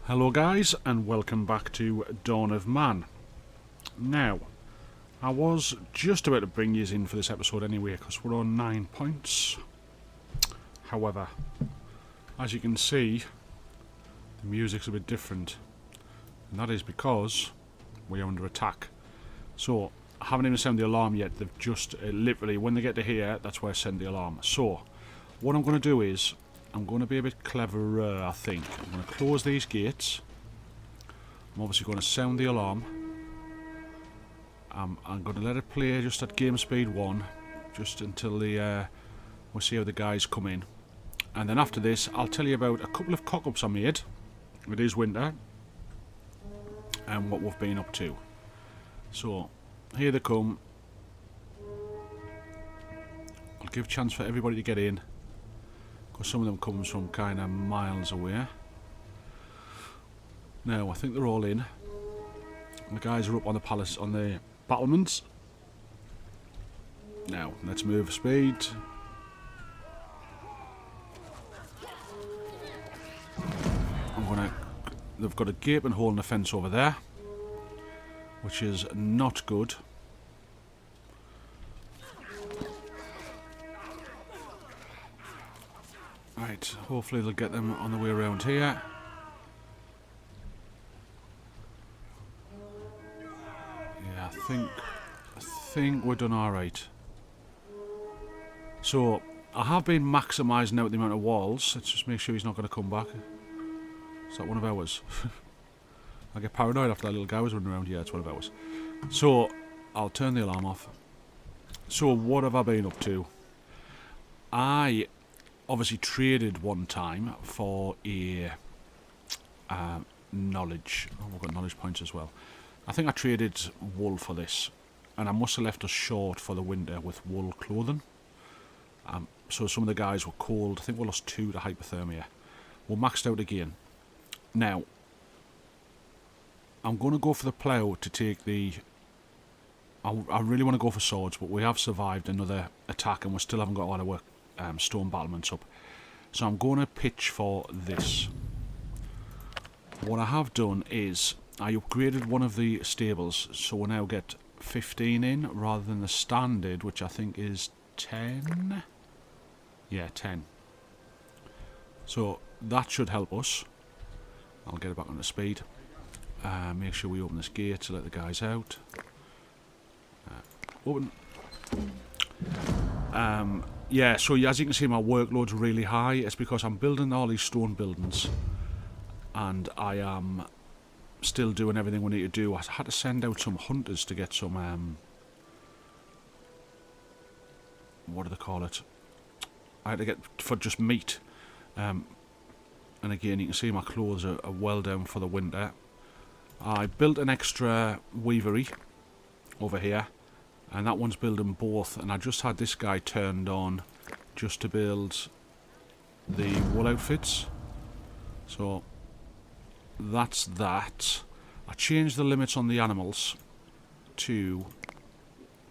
Hello guys, and welcome back to Dawn of Man. Now, I was just about to bring you in for this episode anyway, because we're on 9 points. However, as you can see, the music's a bit different. And that is because we are under attack. So, I haven't even sounded the alarm yet. They've just, literally, when they get to here, that's where I send the alarm. So, what I'm going to do is, I'm going to be a bit cleverer, I think. I'm going to close these gates. I'm obviously going to sound the alarm. I'm going to let it play just at game speed 1, just until we'll see how the guys come in. And then after this, I'll tell you about a couple of cock-ups I made. It is winter. And what we've been up to. So, here they come. I'll give a chance for everybody to get in. Some of them comes from kind of miles away. Now I think they're all in. The guys are up on the palace, on the battlements. Now let's move speed. They've got a gaping hole in the fence over there, which is not good. Right, hopefully they'll get them on the way around here. Yeah, I think we're done alright. So, I have been maximising out the amount of walls. Let's just make sure he's not going to come back. Is that one of ours? I get paranoid after that little guy was running around. Yeah, it's one of ours. So, I'll turn the alarm off. So, what have I been up to? I obviously traded one time for a knowledge. Oh, we've got knowledge points as well. I think I traded wool for this, and I must have left us short for the winter with wool clothing. So some of the guys were cold. I think we lost 2 to hypothermia. We're maxed out again. Now, I'm going to go for the plough to take the... I really want to go for swords, but we have survived another attack and we still haven't got a lot of work. Stone battlements up, so I'm going to pitch for this. What I have done is I upgraded one of the stables, so we now get 15 in rather than the standard, which I think is 10. Yeah, 10. So that should help us. I'll get it back on the speed. Make sure we open this gate to let the guys out. Open. Yeah, so as you can see, my workload's really high. It's because I'm building all these stone buildings, and I am still doing everything we need to do. I had to send out some hunters to get some, what do they call it? I had to get for just meat. And again, you can see my clothes are well down for the winter. I built an extra weavery over here. And that one's building both, and I just had this guy turned on just to build the wool outfits. So that's that. I changed the limits on the animals to,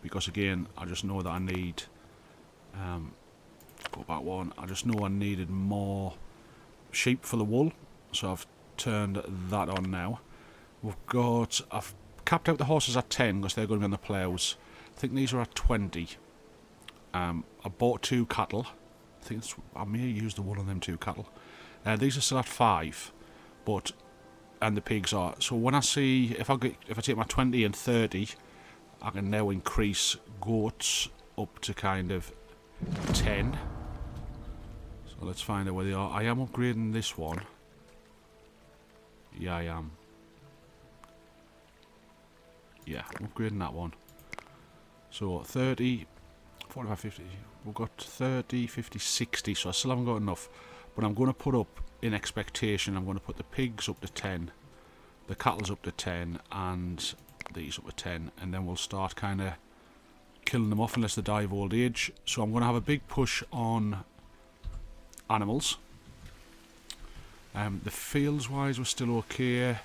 because again I just know that I need go back one, I just know I needed more sheep for the wool, so I've turned that on now. I've capped out the horses at 10 because they're going to be on the ploughs. I think these are at 20. I bought 2 cattle. I may use the wool on them 2 cattle. These are still at 5, and the pigs are. So when I see if I take my 20 and 30, I can now increase goats up to kind of 10. So let's find out where they are. I am upgrading this one. Yeah, I am. Yeah, I'm upgrading that one. So 30, 45, 50, we've got 30, 50, 60, so I still haven't got enough. But I'm going to put up, in expectation, I'm going to put the pigs up to 10, the cattle's up to 10, and these up to 10, and then we'll start kind of killing them off unless they die of old age. So I'm going to have a big push on animals. The fields-wise we're still okay.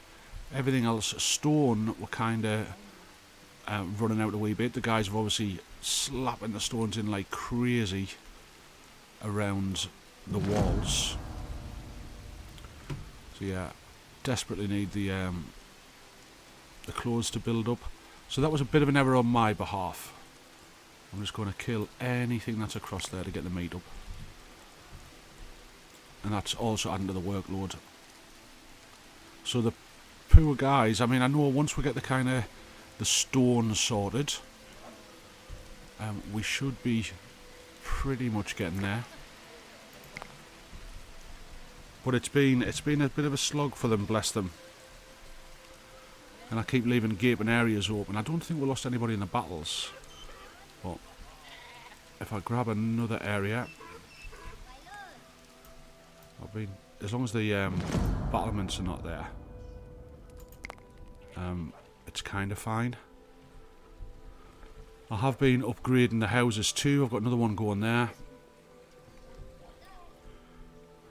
Everything else, stone, we're kind of... running out a wee bit. The guys have obviously slapping the stones in like crazy around the walls. So yeah, desperately need the clothes to build up. So that was a bit of an error on my behalf. I'm just going to kill anything that's across there to get the meat up. And that's also adding to the workload. So the poor guys, I mean, I know once we get the kind of the stone sorted, we should be pretty much getting there. But it's been a bit of a slog for them, bless them. And I keep leaving gaping areas open. I don't think we lost anybody in the battles. But if I grab another area, as long as the battlements are not there, it's kind of fine. I have been upgrading the houses too. I've got another one going there.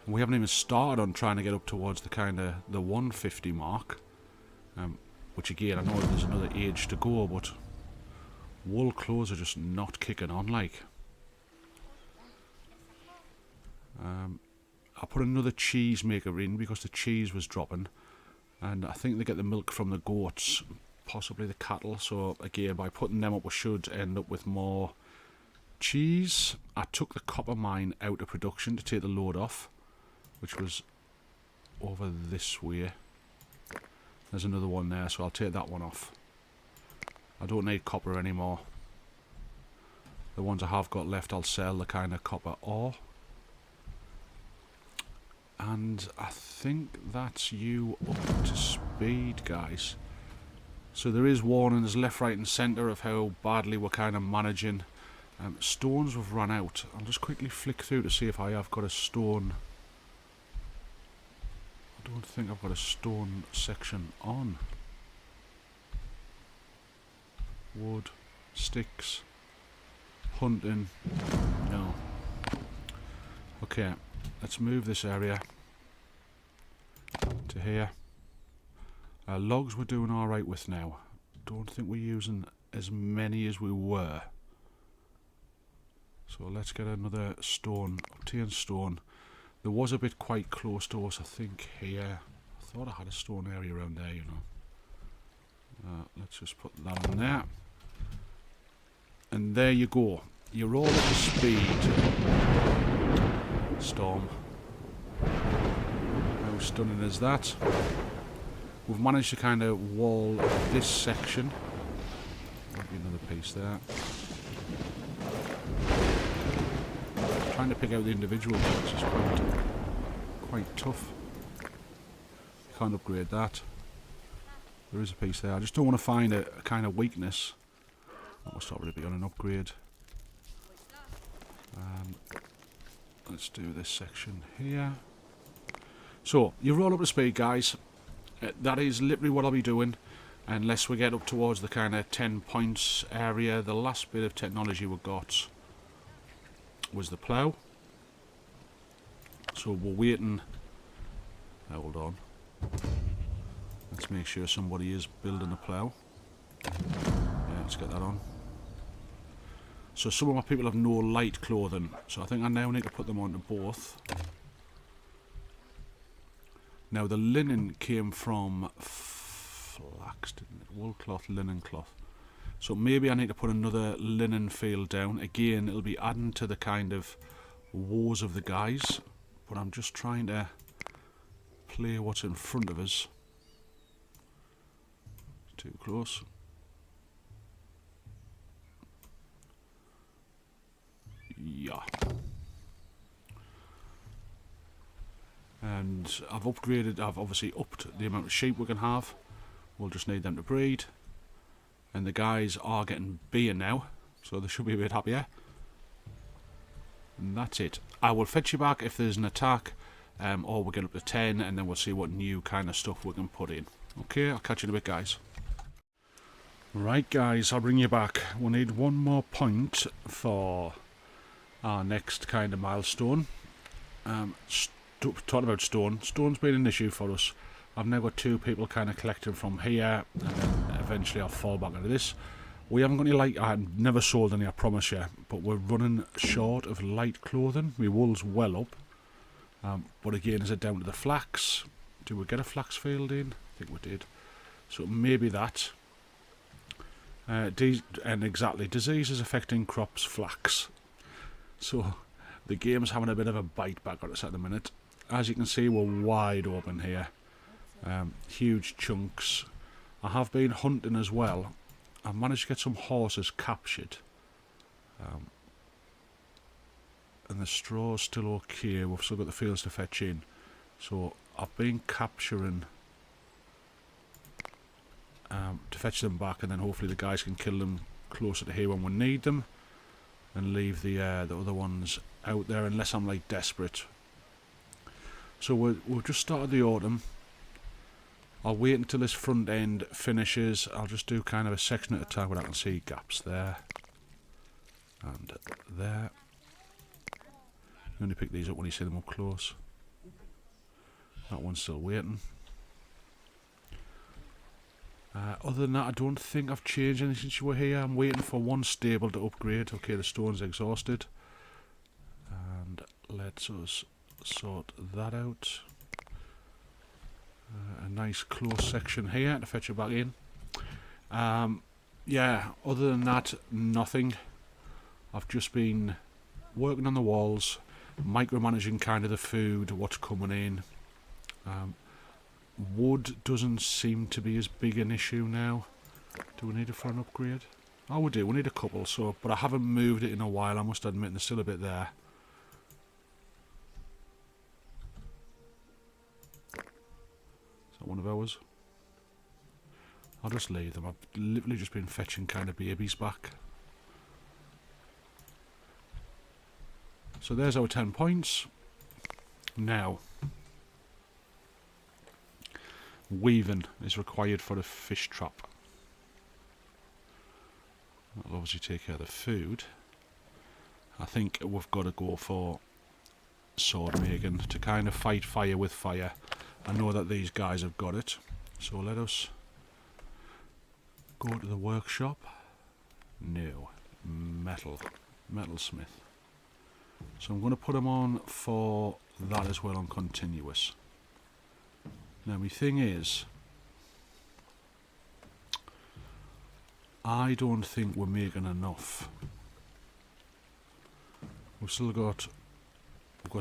And we haven't even started on trying to get up towards the kind of the 150 mark. Which again, I know there's another age to go, but wool clothes are just not kicking on like. I put another cheese maker in because the cheese was dropping, and I think they get the milk from the goats, possibly the cattle. So again, by putting them up, we should end up with more cheese. I took the copper mine out of production to take the load off, which was over this way. There's another one there, so I'll take that one off. I don't need copper anymore. The ones I have got left, I'll sell the kind of copper ore. And I think that's you up to speed, guys. So there is warnings left, right and centre of how badly we're kind of managing. Stones have run out. I'll just quickly flick through to see if I have got a stone. I don't think I've got a stone section on. Wood, sticks, hunting, no. Okay, let's move this area to here. Logs we're doing alright with now. Don't think we're using as many as we were. So let's get another stone, obtain stone. There was a bit quite close to us, I think, here. I thought I had a stone area around there, you know. Let's just put that on there. And there you go. You're all up to speed. Storm. How stunning is that? We've managed to kind of wall this section. Might be another piece there. Trying to pick out the individual parts is quite tough. Can't upgrade that. There is a piece there. I just don't want to find a kind of weakness. That must already be on an upgrade. Let's do this section here. So, you're all up to speed, guys. That is literally what I'll be doing, unless we get up towards the kind of 10 points area. The last bit of technology we got was the plough. So we're waiting. Hold on. Let's make sure somebody is building a plough. Yeah, let's get that on. So some of my people have no light clothing, so I think I now need to put them onto both. Now the linen came from flax, didn't it? Wool cloth, linen cloth. So maybe I need to put another linen field down. Again, it'll be adding to the kind of woes of the guys. But I'm just trying to play what's in front of us. Too close. Yeah. And I've obviously upped the amount of sheep we can have. We'll just need them to breed. And the guys are getting beer now, so they should be a bit happier. And that's it. I will fetch you back if there's an attack, or we'll get up to 10, and then we'll see what new kind of stuff we can put in. Okay, I'll catch you in a bit, guys. Right, guys, I'll bring you back. We'll need one more point for our next kind of milestone. Talking about stone. Stone's been an issue for us. I've now got two people kind of collecting from here, and then eventually I'll fall back into this. We haven't got any light. I've never sold any, I promise you, but we're running short of light clothing. My wool's well up, but again, is it down to the flax? Did we get a flax field in? I think we did. So maybe that. And exactly, diseases affecting crops, flax. So the game's having a bit of a bite back on us at the minute. As you can see, we're wide open here. Huge chunks. I have been hunting as well. I've managed to get some horses captured. And the straw's still okay. We've still got the fields to fetch in. So I've been capturing to fetch them back, and then hopefully the guys can kill them closer to here when we need them, and leave the other ones out there unless I'm like desperate. So we've just started the autumn. I'll wait until this front end finishes. I'll just do kind of a section at a time where I can see gaps there and there. You only pick these up when you see them up close. That one's still waiting. Other than that, I don't think I've changed anything since you were here. I'm waiting for one stable to upgrade. Okay, the stone's exhausted. And let's us sort that out. A nice close section here to fetch it back in. Yeah, other than that, nothing. I've just been working on the walls, micromanaging kind of the food, what's coming in. Wood doesn't seem to be as big an issue now. Do we need it for an upgrade? Oh, we do. We need a couple. So, but I haven't moved it in a while, I must admit. There's still a bit there. Is that one of ours? I'll just leave them. I've literally just been fetching kind of babies back. So there's our 10 points. Now, weaving is required for a fish trap. That'll obviously take care of the food. I think we've got to go for sword making to kind of fight fire with fire. I know that these guys have got it. So let us go to the workshop. No. Metalsmith. So I'm going to put them on for that as well on continuous. Now my thing is, I don't think we're making enough. We've got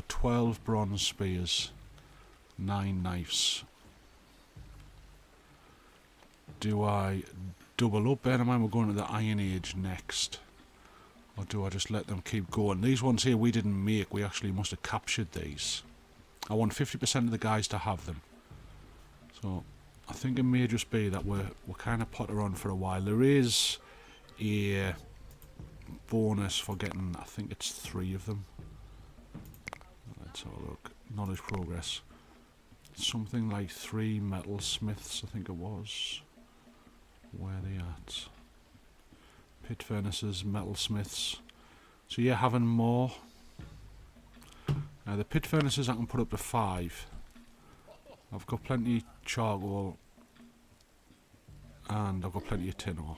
12 bronze spears, 9 knives. Do I double up? Bear in mind we're going to the Iron Age next. Or do I just let them keep going? These ones here we didn't make, we actually must have captured these. I want 50% of the guys to have them. So I think it may just be that we're kind of potter on for a while. There is a bonus for getting, I think it's 3 of them. Let's have a look. Knowledge progress. Something like 3 metalsmiths, I think it was. Where are they at? Pit furnaces, metalsmiths. So yeah, having more. The pit furnaces I can put up to 5. I've got plenty charcoal and I've got plenty of tin ore.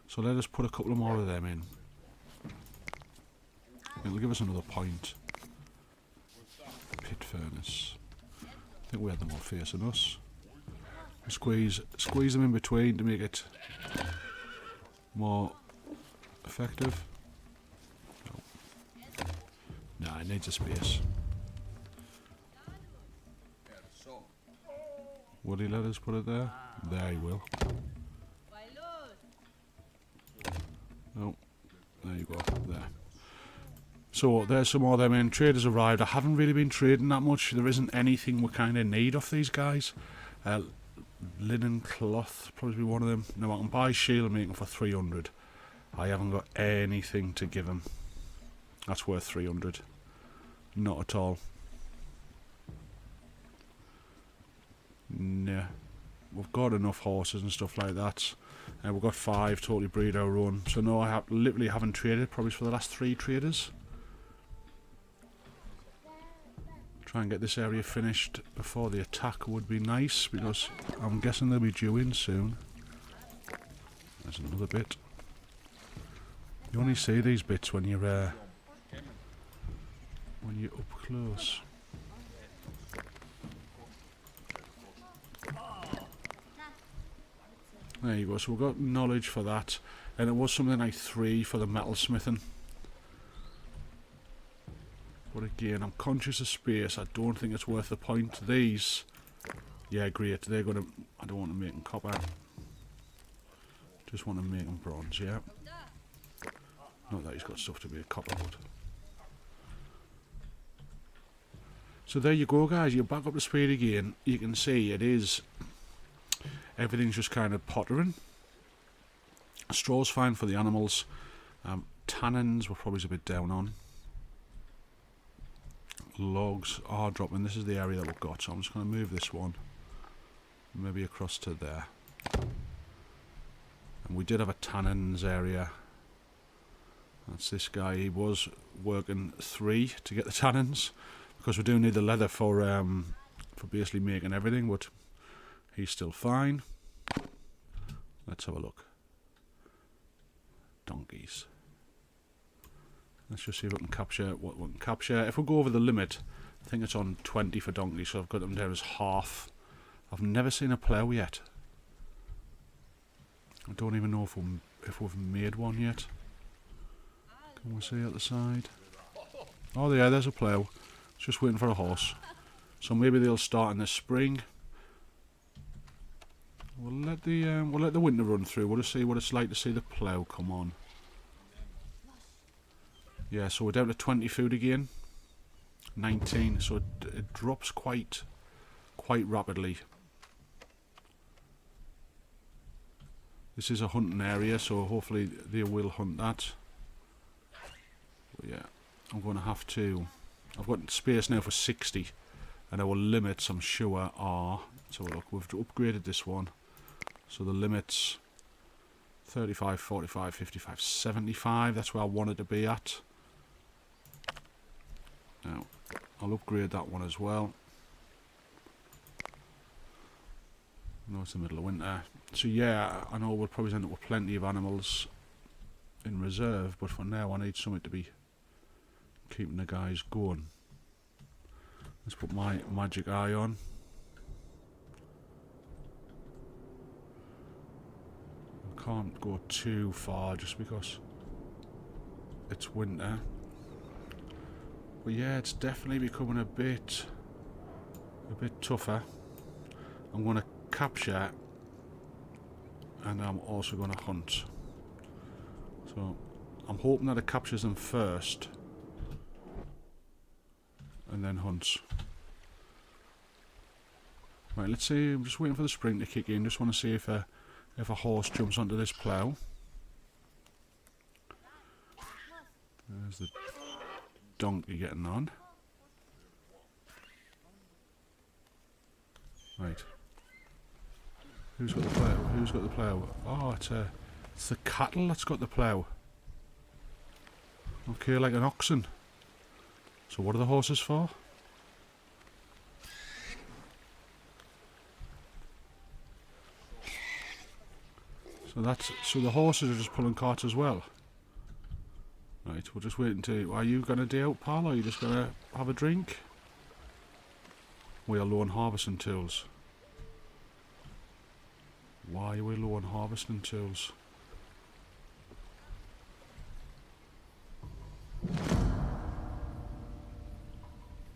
So let us put a couple more of them in. It'll give us another point. Pit furnace. I think we had them all facing us. Squeeze them in between to make it more effective. No. Nah, it needs a space. Would he let us put it there? There he will. Oh, there you go. There. So there's some more of them in. Traders arrived. I haven't really been trading that much. There isn't anything we kind of need off these guys. Linen cloth probably be one of them. Now I can buy shield making for 300. I haven't got anything to give him. That's worth 300. Not at all. Nah. We've got enough horses and stuff like that. We've got 5 totally breed our own. So no, I literally haven't traded probably for the last 3 traders. Try and get this area finished before the attack would be nice, because I'm guessing they'll be due in soon. There's another bit. You only see these bits when you're up close. There you go. So we've got knowledge for that. And it was something like 3 for the metalsmithing. But again, I'm conscious of space. I don't think it's worth the point. These, yeah, great. They're going to... I don't want to make them copper. Just want to make them bronze, yeah. Not that he's got stuff to be a copper, but... So there you go, guys. You're back up to speed again. You can see it is... Everything's just kind of pottering. Straw's fine for the animals. Tannins we're probably a bit down on. Logs are dropping. This is the area that we've got, so I'm just going to move this one maybe across to there. And we did have a tannins area. That's this guy. He was working 3 to get the tannins because we do need the leather for basically making everything, but he's still fine. Let's have a look. Donkeys. Let's just see if we can capture what we can capture. If we go over the limit, I think it's on 20 for donkeys, so I've got them down as half. I've never seen a plough yet. I don't even know if we've made one yet. Can we see at the side? Oh yeah, there's a plough. It's just waiting for a horse. So maybe they'll start in the spring. We'll let the winter run through. We'll just see what it's like to see the plough come on. Yeah, so we're down to 20 food again. 19, so it drops quite rapidly. This is a hunting area, so hopefully they will hunt that. But yeah, I'm going to have to... I've got space now for 60, and our limits, I'm sure, are... So look, we've upgraded this one. So the limits 35, 45, 55, 75. That's where I wanted to be at. Now, I'll upgrade that one as well. I know it's the middle of winter. So yeah, I know we'll probably end up with plenty of animals in reserve, but for now I need something to be keeping the guys going. Let's put my magic eye on. Can't go too far just because it's winter. But yeah, it's definitely becoming a bit tougher. I'm going to capture and I'm also going to hunt. So I'm hoping that it captures them first and then hunts. Right, let's see. I'm just waiting for the spring to kick in. Just want to see if a horse jumps onto this plough. There's the donkey getting on. Right. Who's got the plough? Who's got the plough? Oh, it's the cattle that's got the plough. Okay, like an oxen. So what are the horses for? So the horses are just pulling carts as well. Right, we're just waiting to... Are you going to day out, pal, or are you just going to have a drink? We are low on harvesting tools. Why are we low on harvesting tools?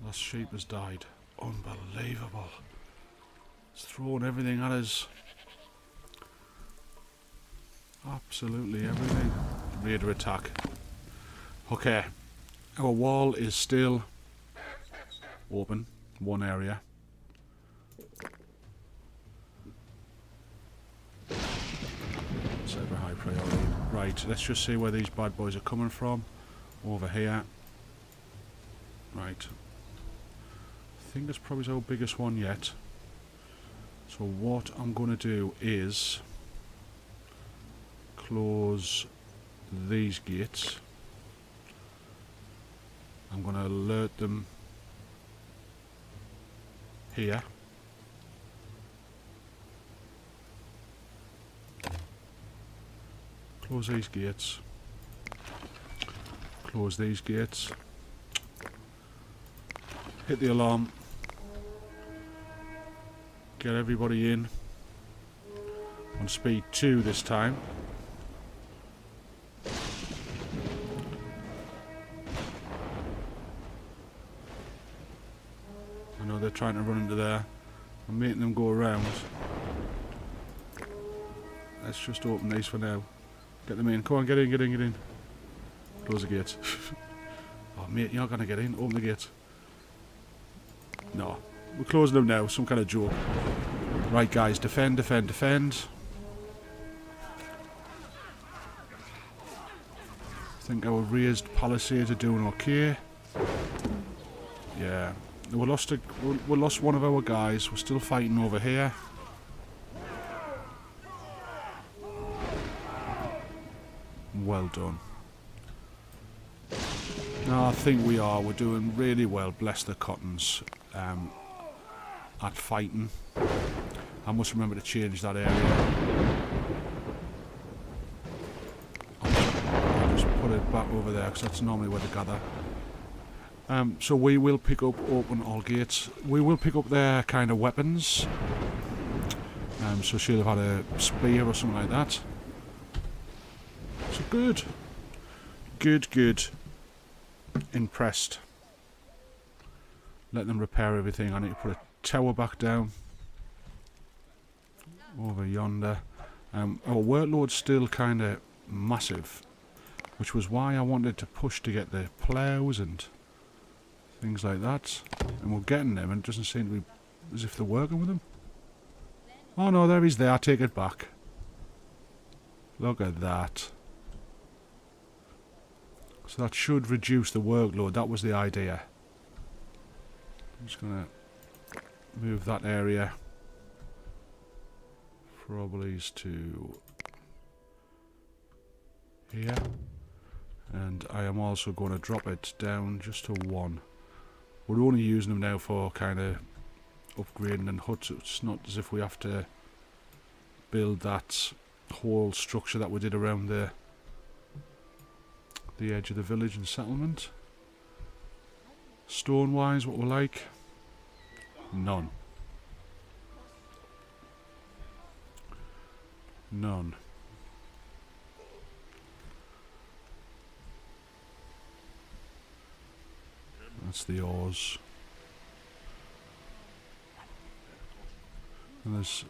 Last sheep has died. Unbelievable. It's thrown everything at us. Absolutely everything. Raider attack. Okay. Our wall is still open. One area. Super high priority. Right, let's just see where these bad boys are coming from. Over here. Right. I think that's probably our biggest one yet. So what I'm going to do is close these gates. I'm going to alert them here. Close these gates. Close these gates. Hit the alarm. Get everybody in. On speed 2 this time. I know they're trying to run into there. I'm making them go around. Let's just open these for now. Get them in. Come on, get in, get in, get in. Close the gate. Oh, mate, you're not going to get in. Open the gate. No. We're closing them now. Some kind of joke. Right, guys. Defend, defend, defend. I think our raised palisades are doing okay. Yeah. We lost one of our guys. We're still fighting over here. Well done. No, I think we are. We're doing really well. Bless the cottons. At fighting. I must remember to change that area. I'll just put it back over there because that's normally where they gather. So we will pick up, open all gates. We will pick up their kind of weapons. So she'll have had a spear or something like that. So good. Good, good. Impressed. Let them repair everything. I need to put a tower back down. Over yonder. Our workload's still kind of massive. Which was why I wanted to push to get the plows and things like that. And we're getting them and it doesn't seem to be as if they're working with them. Oh no, there he's there. I take it back. Look at that. So that should reduce the workload. That was the idea. I'm just going to move that area. Probably to here. And I am also going to drop it down just to 1. We're only using them now for kind of upgrading and huts. It's not as if we have to build that whole structure that we did around the edge of the village and settlement. Stone wise, what we like? None. None. That's the ores. And there's...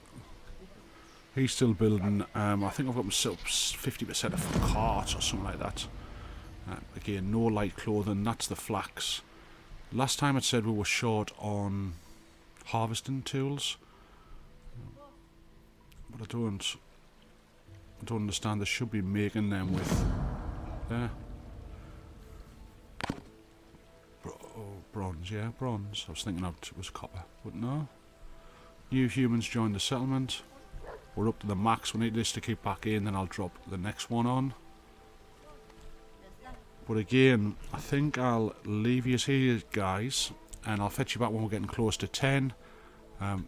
He's still building, I think I've got myself 50% of a cart or something like that. Again, no light clothing, that's the flax. Last time it said we were short on harvesting tools. But I don't understand, they should be making them with... There. Bronze, yeah, bronze. I was thinking it was copper, but no. New humans joined the settlement. We're up to the max. We need this to keep back in, then I'll drop the next one on. But again, I think I'll leave you here, guys, and I'll fetch you back when we're getting close to 10. You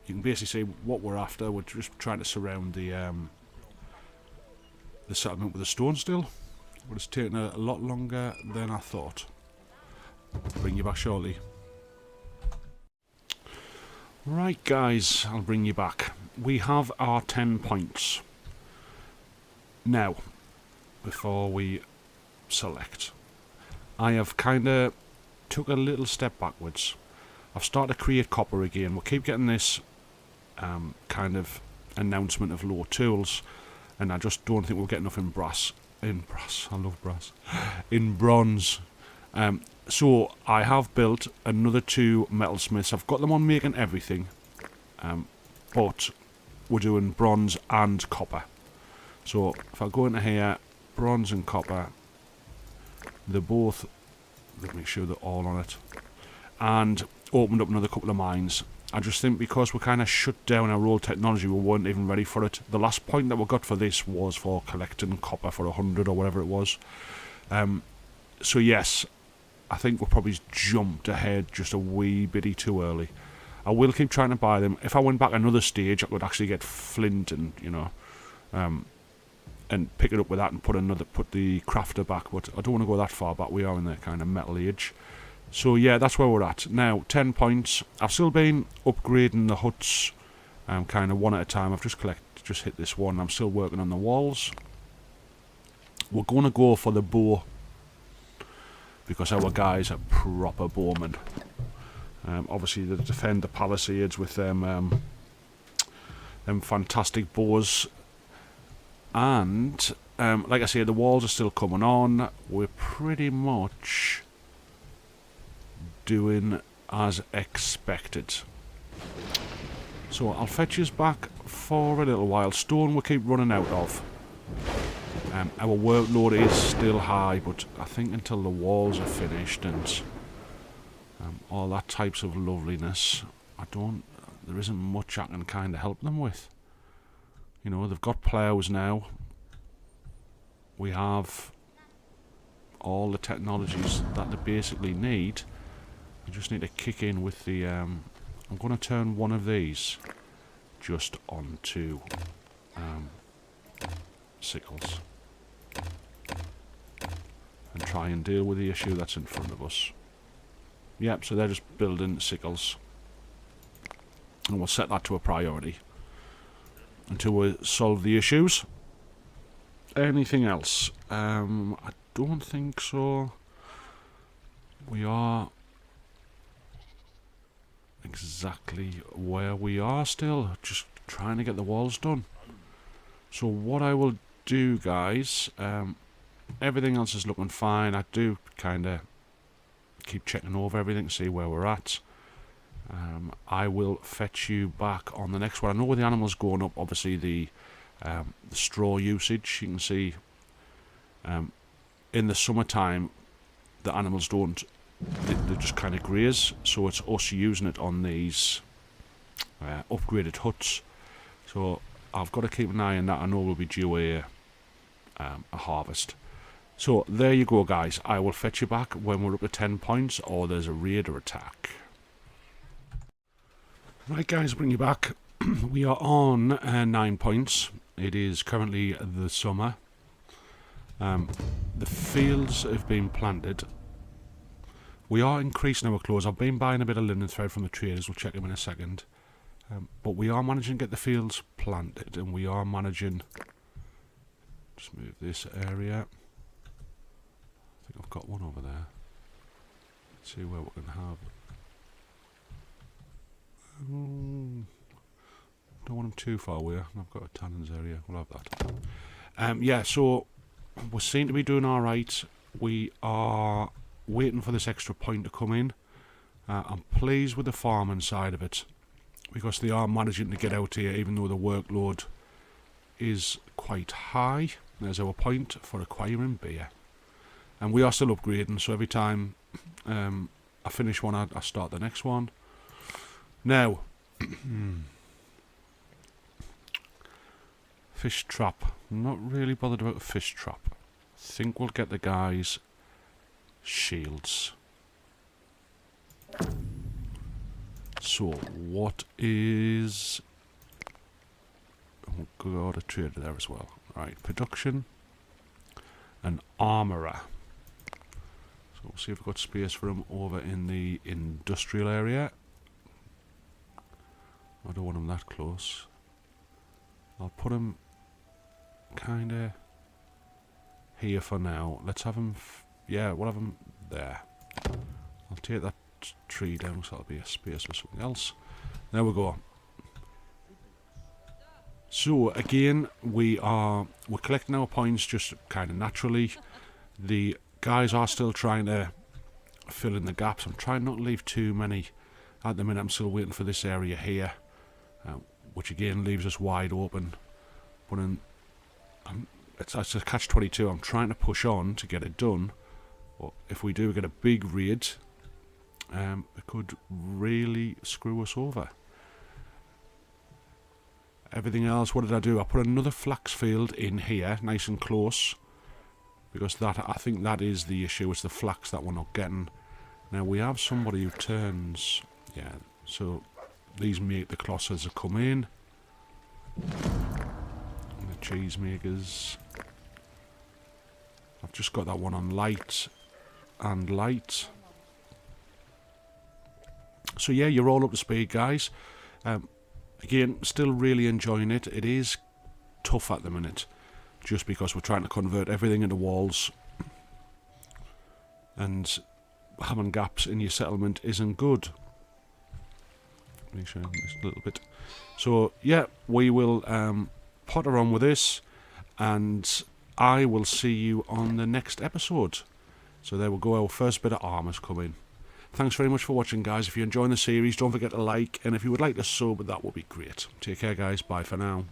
can basically see what we're after. We're just trying to surround the settlement with a stone still. But it's taken a lot longer than I thought. Bring you back shortly. Right, guys, I'll bring you back. We have our 10 points. Now, before we select, I have kind of took a little step backwards. I've started to create copper again. We'll keep getting this kind of announcement of low tools, and I just don't think we'll get enough in brass. I love brass. In bronze. So I have built another 2 metalsmiths. I've got them on making everything, but we're doing bronze and copper. So if I go into here, bronze and copper, they're both, let me make sure they're all on it, and opened up another couple of mines. I just think because we kind of shut down our old technology, we weren't even ready for it. The last point that we got for this was for collecting copper for 100 or whatever it was. So yes, I think we probably jumped ahead just a wee bitty too early. I will keep trying to buy them. If I went back another stage, I could actually get flint and, you know, and pick it up with that and put the crafter back. But I don't want to go that far back. We are in the kind of metal age. So yeah, that's where we're at. Now, 10 points. I've still been upgrading the huts kind of one at a time. I've just just hit this one. I'm still working on the walls. We're going to go for the bow, because our guys are proper bowmen. Obviously, they defend the palisades with them fantastic bows. And, like I say, the walls are still coming on. We're pretty much doing as expected. So I'll fetch us back for a little while. Stone we keep running out of. Our workload is still high, but I think until the walls are finished and all that types of loveliness, there isn't much I can kind of help them with. You know, they've got plows now. We have all the technologies that they basically need. I just need to kick in with the... I'm going to turn one of these just onto sickles. And try and deal with the issue that's in front of us. Yep, so they're just building sickles. And we'll set that to a priority until we solve the issues. Anything else? I don't think so. We are exactly where we are still. Just trying to get the walls done. So what I will do, guys, everything else is looking fine. I do kind of keep checking over everything, see where we're at. I will fetch you back on the next one. I know with the animals going up, obviously the straw usage, you can see in the summertime the animals don't, they just kind of graze, so it's us using it on these upgraded huts. So I've got to keep an eye on that. I know we'll be due a harvest. So there you go, guys. I will fetch you back when we're up to 10 points or there's a raider attack. Right, guys, bring you back. We are on 9 points. It is currently the summer. The fields have been planted. We are increasing our clothes. I've been buying a bit of linen thread from the traders. We'll check them in a second. But we are managing to get the fields planted, and we are managing... Just move this area. I think I've got one over there. Let's see where we can have... don't want them too far away. I've got a tannins area. We'll have that. Yeah, so we seem to be doing alright. We are waiting for this extra point to come in. I'm pleased with the farming side of it, because they are managing to get out here even though the workload is quite high. There's our point for acquiring beer. And we are still upgrading, so every time I finish one I start the next one. Now, fish trap. I'm not really bothered about a fish trap. I think we'll get the guys shields. So, what is... Oh, got a trader there as well. Right, production and armourer. So we'll see if we've got space for him over in the industrial area. I don't want him that close. I'll put him kinda here for now. Let's have him... yeah, we'll have him there. I'll take that tree down so that'll be a space for something else. There we go. So again, we're collecting our points just kind of naturally. The guys are still trying to fill in the gaps. I'm trying not to leave too many at the minute. I'm still waiting for this area here, which again leaves us wide open. But it's a catch-22. I'm trying to push on to get it done. But if we do get a big raid, it could really screw us over. Everything else, what did I do? I put another flax field in here, nice and close, because I think that is the issue. It's the flax that we're not getting. Now we have somebody who turns, yeah. So these make the cloths as they come in. And the cheese makers. I've just got that one on light and light. So yeah, you're all up to speed, guys. Again, still really enjoying it. It is tough at the minute, just because we're trying to convert everything into walls, and having gaps in your settlement isn't good. Make sure this a little bit. So yeah, we will potter on with this, and I will see you on the next episode. So there we go, our first bit of armour's coming. Thanks very much for watching, guys. If you're enjoying the series, don't forget to like, and if you would like to sub, that would be great. Take care, guys. Bye for now.